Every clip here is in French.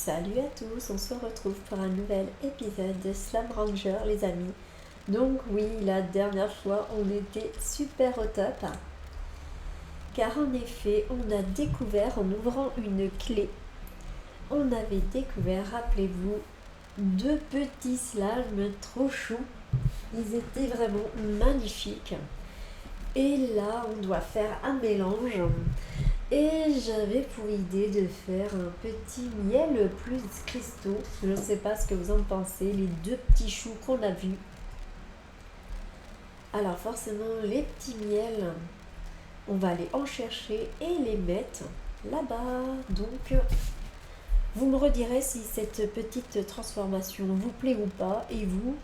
Salut à tous, on se retrouve pour un nouvel épisode de Slam Ranger les amis. Donc oui, la dernière fois on était super au top. Car en effet, on a découvert en ouvrant une clé, on avait découvert, rappelez-vous, deux petits slams trop choux. Ils étaient vraiment magnifiques. Et là, on doit faire un mélange. Et j'avais pour idée de faire un petit miel plus cristaux. Je ne sais pas ce que vous en pensez, les deux petits choux qu'on a vus. Alors forcément, les petits miels, on va aller en chercher et les mettre là-bas. Donc, vous me redirez si cette petite transformation vous plaît ou pas. Et vous,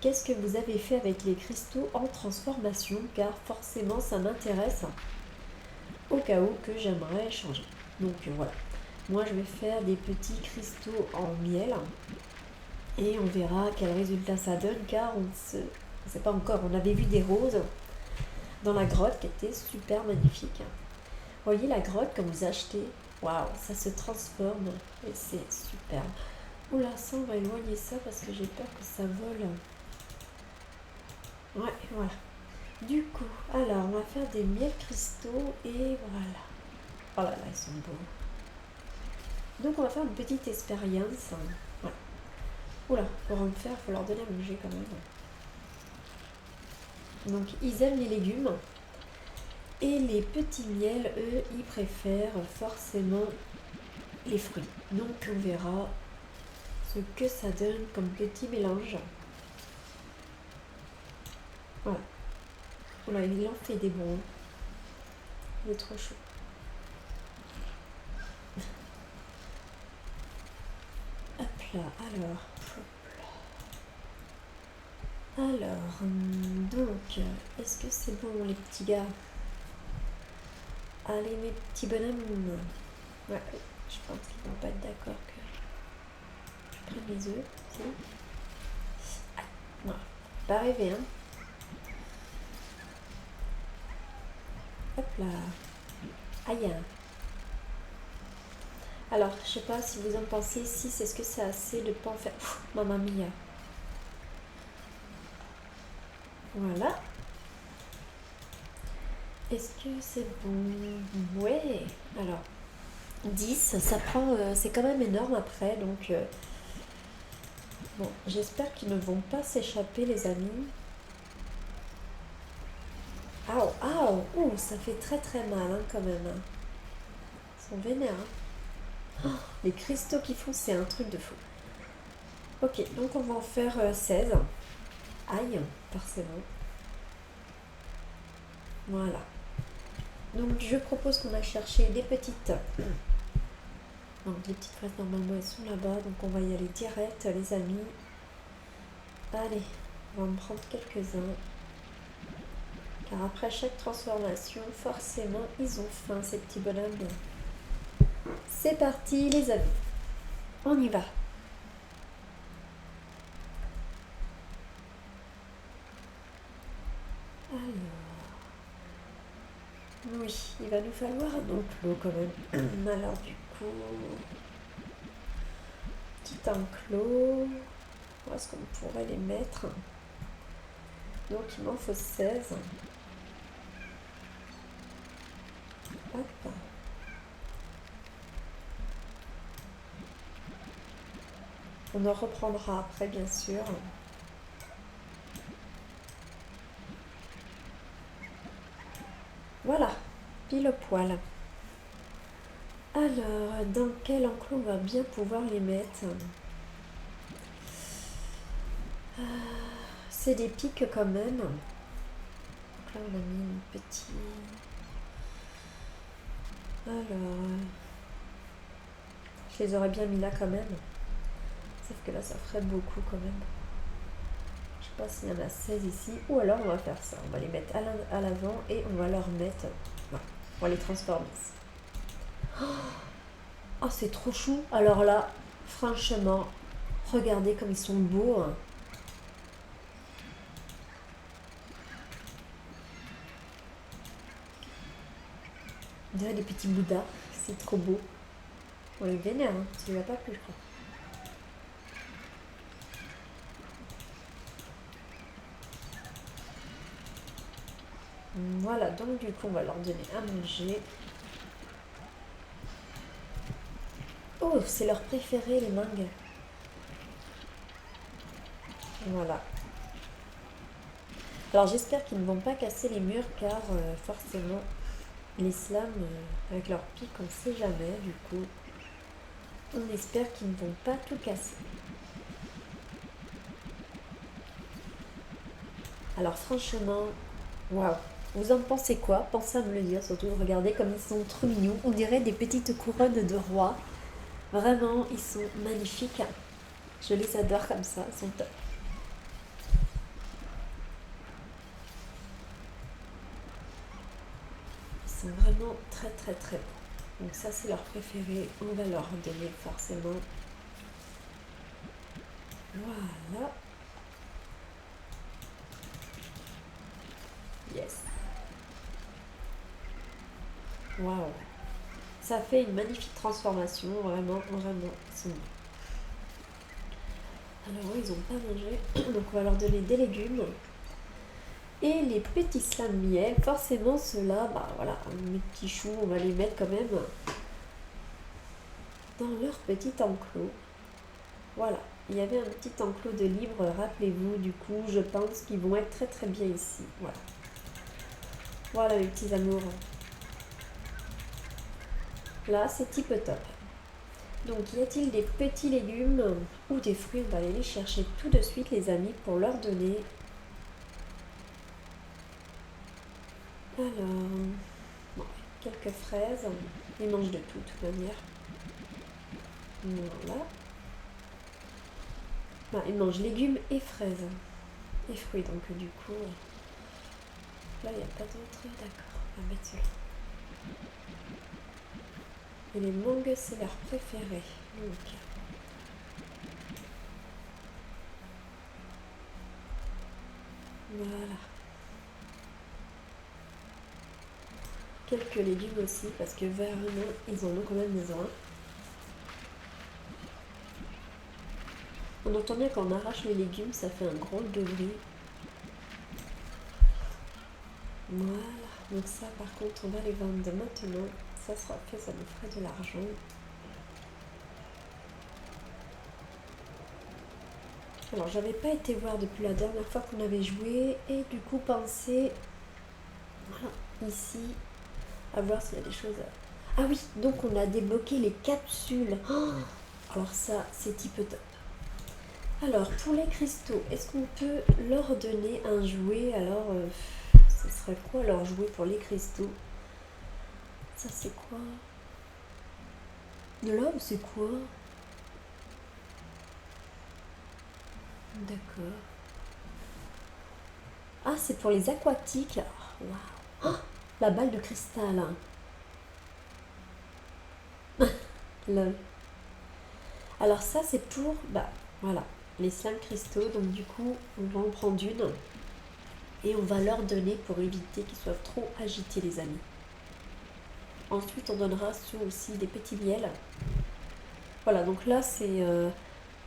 qu'est-ce que vous avez fait avec les cristaux en transformation? Car forcément, ça m'intéresse. Au cas où que j'aimerais changer. Donc voilà, moi je vais faire des petits cristaux en miel et on verra quel résultat ça donne car on ne sait pas encore. On avait vu des roses dans la grotte qui étaient super magnifiques. Voyez la grotte quand vous achetez, waouh, ça se transforme et c'est super. Oula, ça on va éloigner ça parce que j'ai peur que ça vole. Ouais, voilà. Du coup, alors on va faire des miels cristaux et voilà. Oh là là, ils sont beaux. Donc on va faire une petite expérience. Voilà. Oula, pour en faire, il faut leur donner à manger quand même. Donc ils aiment les légumes. Et les petits miels, eux, ils préfèrent forcément les fruits. Donc on verra ce que ça donne comme petit mélange. Voilà. Oula, il en fait des bons. Il est trop chaud. Hop là, alors. Donc, est-ce que c'est bon les petits gars? Allez mes petits bonhommes. Ouais, je pense qu'ils vont pas être d'accord que je prenne les œufs. Si. Ah, voilà. Pas rêver, hein. Hop là. Aïe. Alors, je sais pas si vous en pensez, si c'est ce que c'est assez de pas en faire. Mamma mia. Voilà. Est-ce que c'est bon? Ouais. Alors, 10, ça prend... c'est quand même énorme après, donc... bon, j'espère qu'ils ne vont pas s'échapper, les amis. Aouh, aouh, ouh, ça fait très très mal, hein, quand même. Ils sont vénères, hein. Oh, les cristaux qu'ils font, c'est un truc de fou. Ok, donc on va en faire 16. Aïe, forcément. Voilà. Donc je propose qu'on a cherché des petites... Donc les petites fraises, normalement, elles sont là-bas. Donc on va y aller direct, les amis. Allez, on va en prendre quelques-uns. Car après chaque transformation, forcément, ils ont faim, ces petits bonhommes. C'est parti, les amis. On y va. Alors... oui, il va nous falloir un enclos quand même. Alors du coup... petit enclos. Où est-ce qu'on pourrait les mettre? Donc il m'en faut 16. Hop. On en reprendra après, bien sûr. Voilà, pile au poil. Alors, dans quel enclos on va bien pouvoir les mettre? C'est des pics quand même. Donc là, on a mis une petite... alors... je les aurais bien mis là quand même. Sauf que là, ça ferait beaucoup quand même. Je sais pas s'il y en a 16 ici. Ou alors, on va faire ça. On va les mettre à l'avant et on va leur mettre... voilà, on va les transformer. Oh, c'est trop chou. Alors là, franchement, regardez comme ils sont beaux. Hein. On dirait des petits bouddhas. C'est trop beau. On les vénère, hein. Ça ne va pas plus, je crois. Voilà, donc du coup, on va leur donner à manger. Oh, c'est leur préféré, les mangues. Voilà. Alors j'espère qu'ils ne vont pas casser les murs car forcément les slams avec leurs pics on ne sait jamais, du coup on espère qu'ils ne vont pas tout casser. Alors franchement, waouh, vous en pensez quoi? Pensez à me le dire, surtout regardez comme ils sont trop mignons, on dirait des petites couronnes de rois. Vraiment ils sont magnifiques, je les adore comme ça, ils sont top. Ils sont vraiment très très très beaux. Donc ça c'est leur préféré, on va leur donner forcément. Voilà. Yes. Waouh. Ça fait une magnifique transformation, vraiment, vraiment. Alors eux, ils n'ont pas mangé, donc on va leur donner des légumes. Et les petits slams miel, forcément ceux-là, bah voilà, mes petits choux, on va les mettre quand même dans leur petit enclos. Voilà, il y avait un petit enclos de libre, rappelez-vous, du coup, je pense qu'ils vont être très très bien ici. Voilà. Voilà mes petits amours. Là, c'est tip top. Donc, y a-t-il des petits légumes ou des fruits? On va aller les chercher tout de suite, les amis, pour leur donner. Alors, bon, quelques fraises. Ils mangent de tout, de toute manière. Voilà. Bah, ils mangent légumes et fraises. Et fruits, donc du coup. Là, il n'y a pas d'autre. D'accord, on va mettre cela. Et les mangues, c'est leur préféré. Donc. Voilà. Quelques légumes aussi, parce que vraiment, ils en ont quand même besoin. On entend bien quand on arrache les légumes, ça fait un gros de bruit. Voilà, donc ça par contre on va les vendre maintenant, ça sera fait, ça nous fera de l'argent. Alors j'avais pas été voir depuis la dernière fois qu'on avait joué et du coup penser ici à voir s'il y a des choses à... Ah oui, donc on a débloqué les capsules. Oh, alors ça c'est type top. Alors pour les cristaux, est-ce qu'on peut leur donner un jouet? Alors ce serait quoi leur jouet pour les cristaux? Ça c'est quoi? De l'homme c'est quoi? D'accord. Ah, c'est pour les aquatiques. Waouh. Oh, la balle de cristal. Lol. Alors ça, c'est pour, bah, voilà, les slime cristaux. Donc du coup, on va en prendre une et on va leur donner pour éviter qu'ils soient trop agités, les amis. Ensuite, on donnera aussi des petits miels. Voilà, donc là, c'est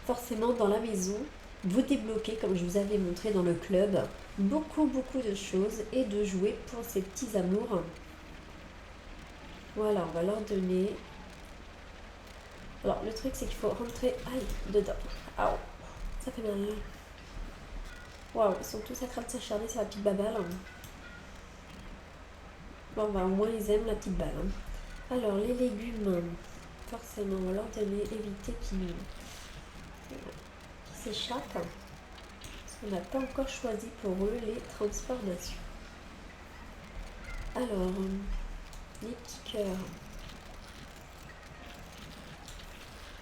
forcément dans la maison. Vous débloquez, comme je vous avais montré dans le club, beaucoup de choses et de jouets pour ces petits amours. Voilà, on va leur donner. Alors, le truc, c'est qu'il faut rentrer dedans. Aouh, ça fait mal. Waouh, ils sont tous en train de s'acharner sur la petite baballe. Bon, bah, au moins, ils aiment la petite balle. Alors, les légumes, forcément, on va leur donner, éviter qu'ils s'échappent. Parce qu'on n'a pas encore choisi pour eux les transformations. Alors, les petits cœurs.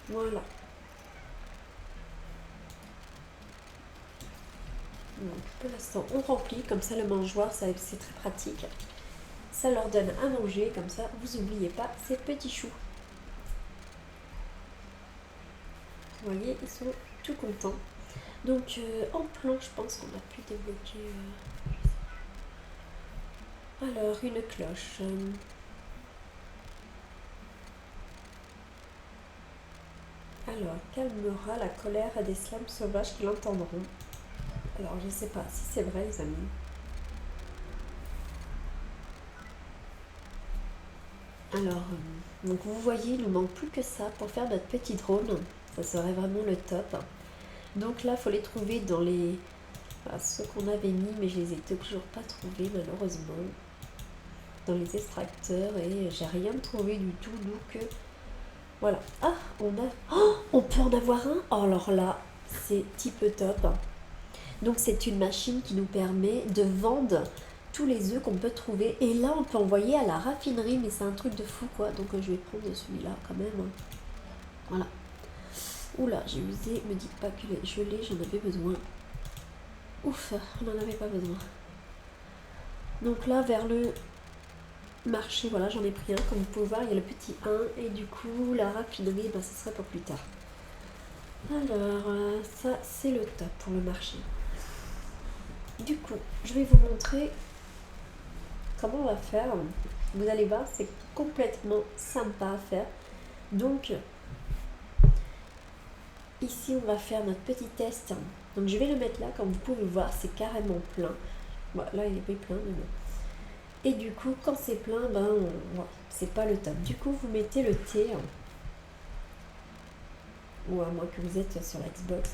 Voilà. Donc, pour l'instant, on remplit. Comme ça, le mangeoire, c'est très pratique. Ça leur donne à manger. Comme ça, vous n'oubliez pas ces petits choux. Vous voyez, ils sont tout contents. Donc, en plan, je pense qu'on a pu débloquer... Alors, une cloche. Alors, calmera la colère des slams sauvages qui l'entendront. Alors, je sais pas si c'est vrai, les amis. Alors, donc vous voyez, il nous manque plus que ça pour faire notre petit drone. Ça serait vraiment le top. Donc là, il faut les trouver dans les... Voilà, ceux qu'on avait mis, mais je les ai toujours pas trouvés, malheureusement. Dans les extracteurs, et j'ai rien trouvé du tout, donc... Voilà. Ah, on a... Oh, on peut en avoir un. Oh, alors là, c'est type top. Donc c'est une machine qui nous permet de vendre tous les œufs qu'on peut trouver. Et là, on peut envoyer à la raffinerie, mais c'est un truc de fou, quoi. Donc je vais prendre celui-là, quand même. Voilà. Oula, j'ai usé, me dites pas que je l'ai, j'en avais besoin. Ouf, on n'en avait pas besoin. Donc là, vers le marché, voilà, j'en ai pris un. Comme vous pouvez voir, il y a le petit 1. Et du coup, la raffinerie, ben, ce serait pour plus tard. Alors, ça, c'est le top pour le marché. Du coup, je vais vous montrer comment on va faire. Vous allez voir, c'est complètement sympa à faire. Donc, ici, on va faire notre petit test. Donc, je vais le mettre là. Comme vous pouvez voir, c'est carrément plein. Bon, là, il n'est pas plein, mais bon. Et du coup, quand c'est plein, ben, c'est pas le top. Du coup, vous mettez le thé. Ou à moins que vous êtes sur la Xbox.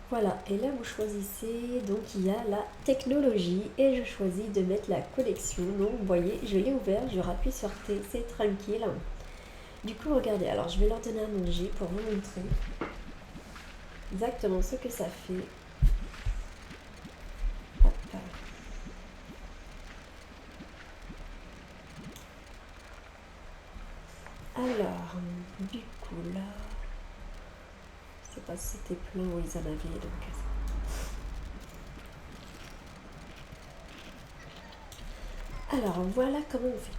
Voilà, et là vous choisissez, donc il y a la technologie et je choisis de mettre la collection. Donc vous voyez, je l'ai ouvert, je rappuie sur T, c'est tranquille. Du coup, regardez, alors je vais leur donner à manger pour vous montrer exactement ce que ça fait. Hop. Alors, du coup là, je sais pas si c'était plein ou ils en avaient, donc... Alors, voilà comment on fait.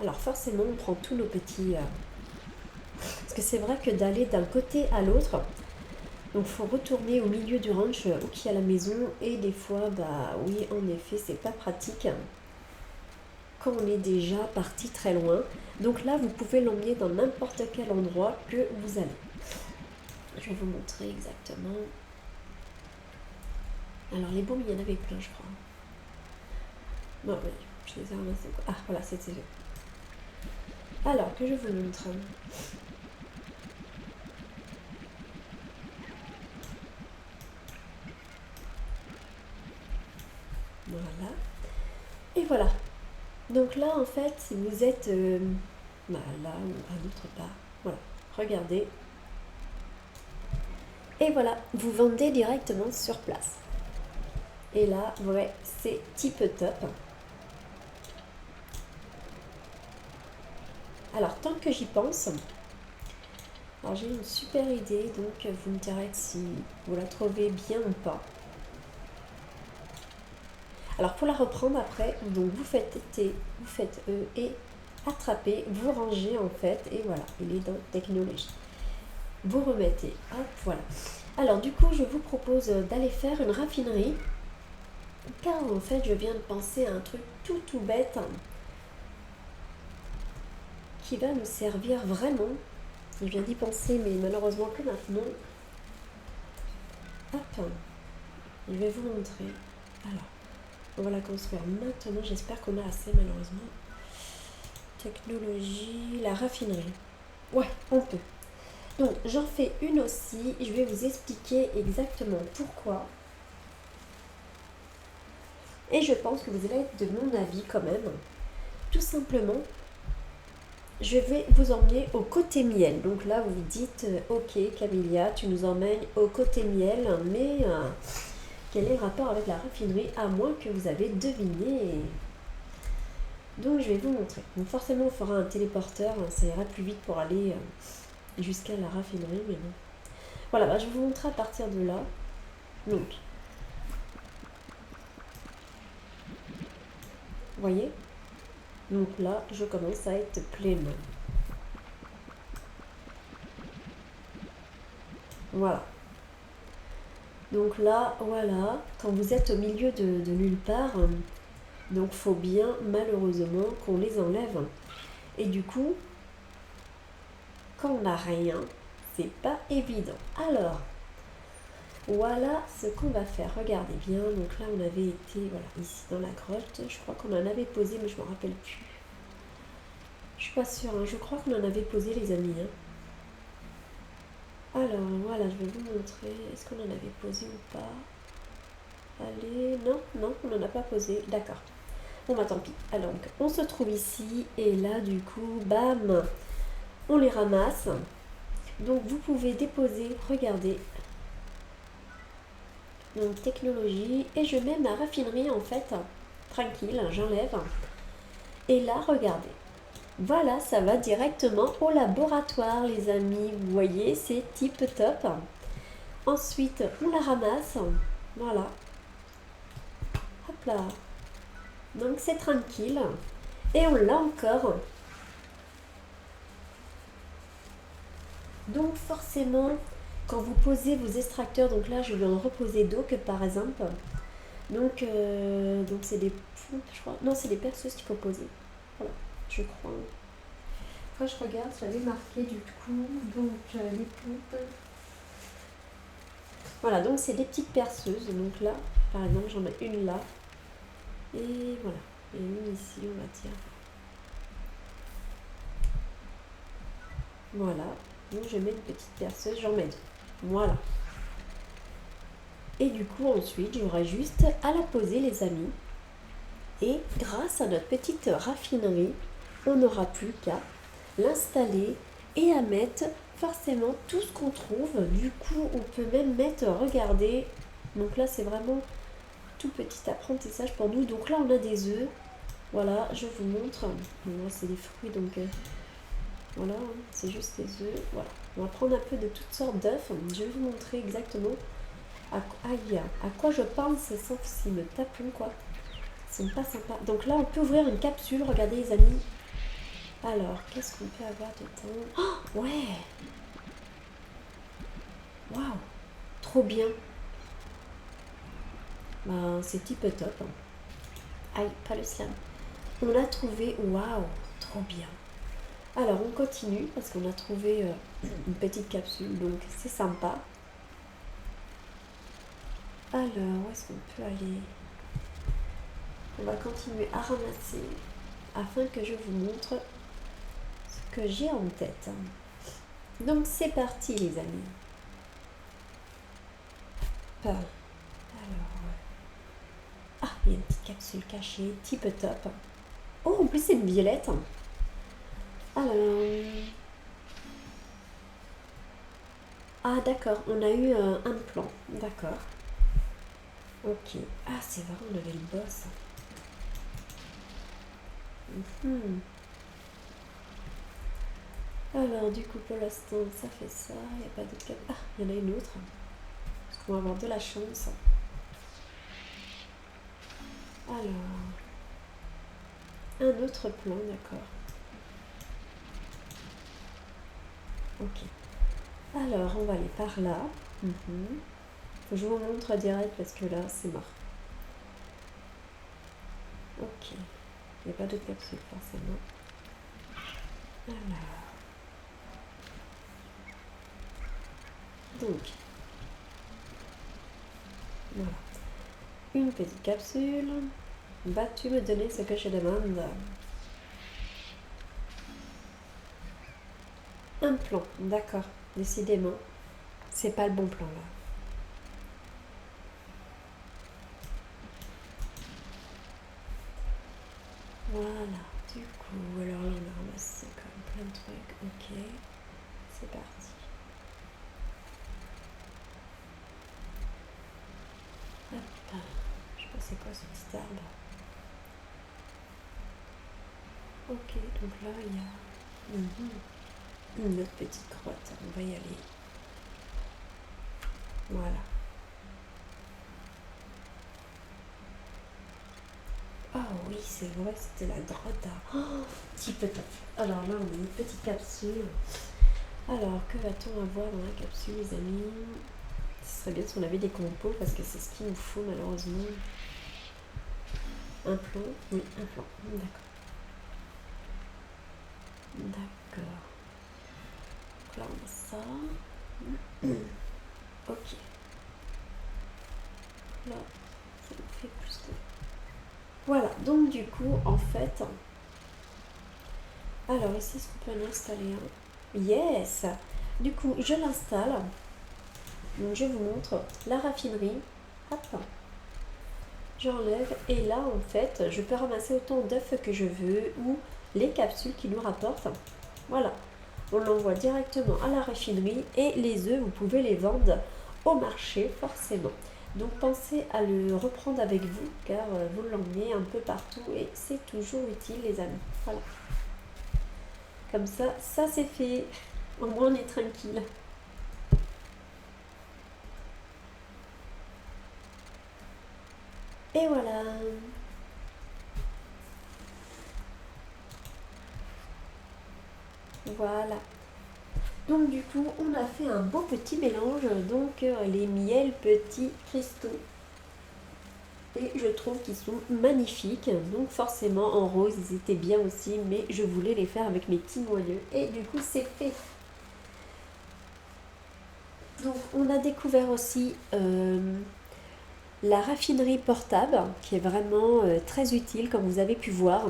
Alors, forcément, on prend tous nos petits... Parce que c'est vrai que d'aller d'un côté à l'autre, donc il faut retourner au milieu du ranch ou qui est à la maison. Et des fois, bah oui, en effet, c'est pas pratique quand on est déjà parti très loin. Donc là, vous pouvez l'emmener dans n'importe quel endroit que vous allez. Je vais vous montrer exactement. Alors, les baumes, il y en avait plein, je crois. Non, oui, je les ai ramassés. Ah, voilà, c'était eux. Alors, que je vous montre. Voilà. Et voilà. Donc là, en fait, si vous êtes là ou à d'autre part, voilà, regardez. Et voilà, vous vendez directement sur place. Et là, ouais, c'est type top. Alors, tant que j'y pense, alors j'ai une super idée, donc vous me direz si vous la trouvez bien ou pas. Alors, pour la reprendre après, donc vous faites T, vous faites E et attrapez, vous rangez en fait, et voilà, il est dans technologie. Vous remettez, hop, voilà. Alors, du coup, je vous propose d'aller faire une raffinerie, car en fait, je viens de penser à un truc tout bête qui va nous servir vraiment. Je viens d'y penser, mais malheureusement que maintenant. Hop, je vais vous montrer. Alors, on va la construire maintenant. J'espère qu'on a assez, malheureusement. Technologie, la raffinerie. Ouais, on peut. Donc, j'en fais une aussi. Je vais vous expliquer exactement pourquoi. Et je pense que vous allez être de mon avis quand même. Tout simplement, je vais vous emmener au côté miel. Donc là, vous vous dites, ok Camilla, tu nous emmènes au côté miel, mais quel est le rapport avec la raffinerie, à moins que vous avez deviné? Donc je vais vous montrer. Donc forcément, on fera un téléporteur, ça ira plus vite pour aller jusqu'à la raffinerie, mais bon. Voilà, bah, je vais vous montrer à partir de là. Donc, vous voyez? Donc là, je commence à être pleine. Voilà. Donc là, voilà, quand vous êtes au milieu de nulle part, donc faut bien malheureusement qu'on les enlève. Et du coup, quand on n'a rien, c'est pas évident. Alors, voilà ce qu'on va faire. Regardez bien. Donc là, on avait été, voilà, ici dans la grotte. Je crois qu'on en avait posé, mais je me rappelle plus. Je suis pas sûre. Hein. Je crois qu'on en avait posé, les amis. Hein. Alors, voilà, je vais vous montrer. Est-ce qu'on en avait posé ou pas? Allez, non, non, on n'en a pas posé. D'accord. Bon, bah tant pis. Alors, donc, on se trouve ici. Et là, du coup, bam, on les ramasse. Donc, vous pouvez déposer, regardez. Donc, technologie. Et je mets ma raffinerie, en fait. Tranquille, j'enlève. Et là, regardez. Voilà, ça va directement au laboratoire, les amis. Vous voyez, c'est tip top. Ensuite, on la ramasse. Voilà. Hop là. Donc, c'est tranquille. Et on l'a encore. Donc, forcément, quand vous posez vos extracteurs, donc là, je vais en reposer d'autres, par exemple. Donc c'est des pompes, je crois. Non, c'est des perceuses qu'il faut poser. Voilà, je crois. Quand je regarde, j'avais marqué du coup, donc les pompes. Voilà, donc c'est des petites perceuses. Donc là, par exemple, j'en ai une là. Et voilà. Et une ici, on va dire. Voilà. Donc je mets une petite perceuse, j'en mets deux. Voilà. Et du coup, ensuite, j'aurai juste à la poser, les amis. Et grâce à notre petite raffinerie, on n'aura plus qu'à l'installer et à mettre forcément tout ce qu'on trouve. Du coup, on peut même mettre, regardez, donc là c'est vraiment tout petit apprentissage pour nous. Donc là on a des œufs, voilà, je vous montre. Bon, là c'est des fruits, donc voilà, c'est juste des œufs. Voilà, on va prendre un peu de toutes sortes d'œufs. Je vais vous montrer exactement à quoi je pense, sauf s'ils me tapent quoi. Ils sont pas sympas. Donc là on peut ouvrir une capsule, regardez les amis. Alors, qu'est-ce qu'on peut avoir dedans? Oh, ouais! Waouh! Trop bien! Ben, c'est type top. Aïe, pas le slam. On a trouvé... Waouh! Trop bien! Alors, on continue parce qu'on a trouvé une petite capsule, donc c'est sympa. Alors, où est-ce qu'on peut aller? On va continuer à ramasser afin que je vous montre ce que j'ai en tête. Donc, c'est parti, les amis. Alors, ah, il y a une petite capsule cachée, type top. Oh, en plus, c'est une violette. Alors... Ah, d'accord, on a eu un plan. D'accord. Ok. Ah, c'est vrai, on avait le boss. Alors, du coup, pour l'instant, ça fait ça. Il n'y a pas d'autre cap. Ah, il y en a une autre. Parce qu'on va avoir de la chance. Alors... Un autre plan, d'accord. Ok. Alors, on va aller par là. Je vous montre direct parce que là, c'est mort. Ok. Il n'y a pas de capsule, forcément. Alors... Donc... Voilà. Une petite capsule. Vas-tu me donner ce que je demande? Un plan, d'accord. Décidément, c'est pas le bon plan là. Voilà, du coup, alors là on a ramassé quand même plein de trucs. Ok, c'est parti. Hop, je sais pas c'est quoi ce petit arbre. Ok, donc là il y a une autre petite grotte, on va y aller. Voilà. Ah oui, c'est vrai, c'était la grotte à... Oh, petit peu top. Alors là, on a une petite capsule. Alors, que va-t-on avoir dans la capsule, les amis? Ce serait bien si on avait des compos, parce que c'est ce qu'il nous faut, malheureusement. Un plan? Oui, un plan. D'accord. D'accord. là on a ça. Ok. Là, ça nous fait plus de... Voilà, donc du coup, en fait... Alors ici, est-ce qu'on peut en installer un? Yes! Du coup, je l'installe. Donc je vous montre la raffinerie. Hop! J'enlève et là, en fait, je peux ramasser autant d'œufs que je veux ou les capsules qui nous rapportent. Voilà. On l'envoie directement à la raffinerie et les œufs, vous pouvez les vendre au marché forcément. Donc pensez à le reprendre avec vous car vous l'emmenez un peu partout et c'est toujours utile les amis. Voilà. Comme ça c'est fait. Au moins on est tranquille. Et voilà. Voilà. Donc du coup, on a fait un beau petit mélange, donc les miels petits cristaux. Et je trouve qu'ils sont magnifiques, donc forcément en rose ils étaient bien aussi, mais je voulais les faire avec mes petits noyaux. Et du coup c'est fait. Donc on a découvert aussi la raffinerie portable, qui est vraiment très utile comme vous avez pu voir.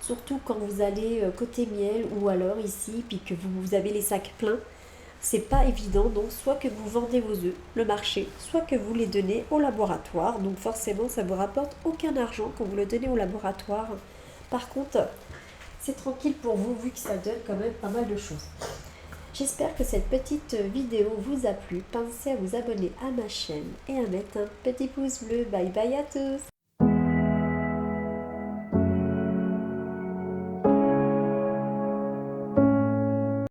Surtout quand vous allez côté miel ou alors ici, puis que vous avez les sacs pleins. C'est pas évident, donc soit que vous vendez vos œufs, le marché, soit que vous les donnez au laboratoire. Donc forcément, ça ne vous rapporte aucun argent quand vous le donnez au laboratoire. Par contre, c'est tranquille pour vous vu que ça donne quand même pas mal de choses. J'espère que cette petite vidéo vous a plu. Pensez à vous abonner à ma chaîne et à mettre un petit pouce bleu. Bye bye à tous!